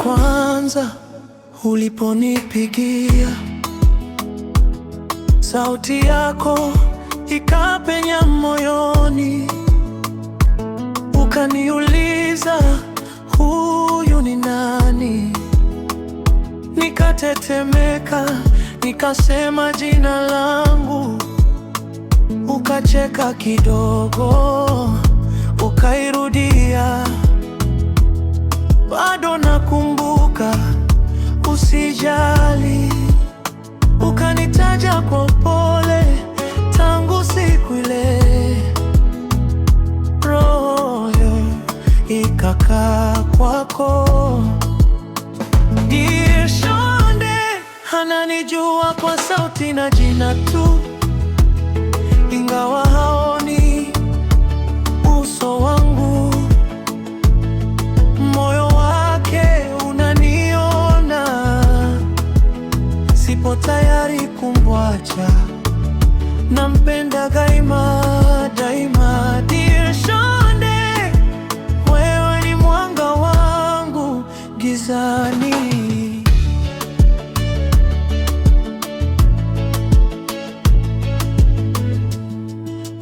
kwanza uliponipigia, sauti yako ikapenya moyoni, ukaniuliza huyu ni nani? Nikatetemeka, nikasema jina langu. Ukacheka kidogo, ukairudia, bado nakumbuka, usijali. Ukanitaja kwa upole, tangu siku ile roho ikakaa kwako. Dear Shonde, ananijua kwa sauti na jina tu, ingawa haoni uso wangu. Moyo wake unaniona, sipo tayari kumwacha, nampenda daima daima. Dear Shonde, wewe ni mwanga wangu gizani.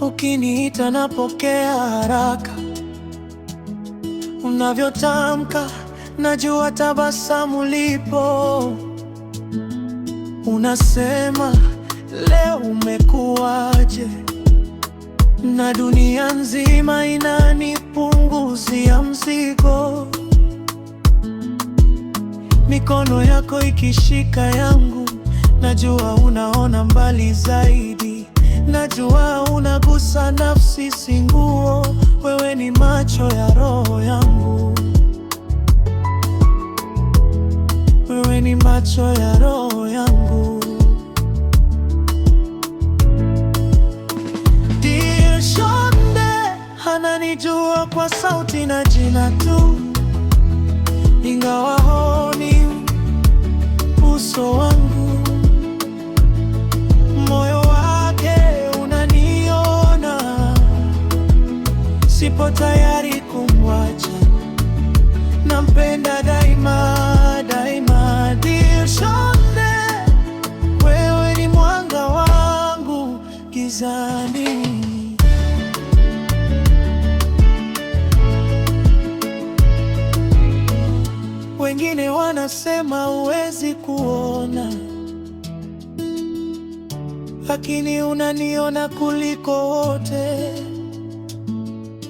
Ukiniita napokea haraka, unavyotamka najua tabasamu lipo. Unasema leo umekuwaje, na dunia nzima inanipunguzia mzigo. Mikono yako ikishika yangu, najua unaona mbali zaidi. Najua unagusa nafsi, si nguo. Wewe ni macho ya roho yangu, wewe ni macho ya roho yangu. Dear Shonde, ananijua kwa sauti na jina tu, ingawa haoni uso wangu. Moyo wake unaniona, sipo tayari kumwacha, nampenda daima daima. Dear Shonde, wewe ni mwanga wangu gizani. Wengine wanasema huwezi kuona, lakini unaniona kuliko wote.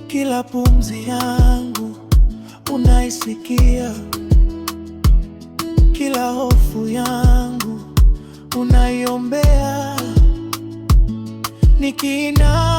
Kila pumzi yangu unaisikia, kila hofu yangu unaiombea. Nikiinama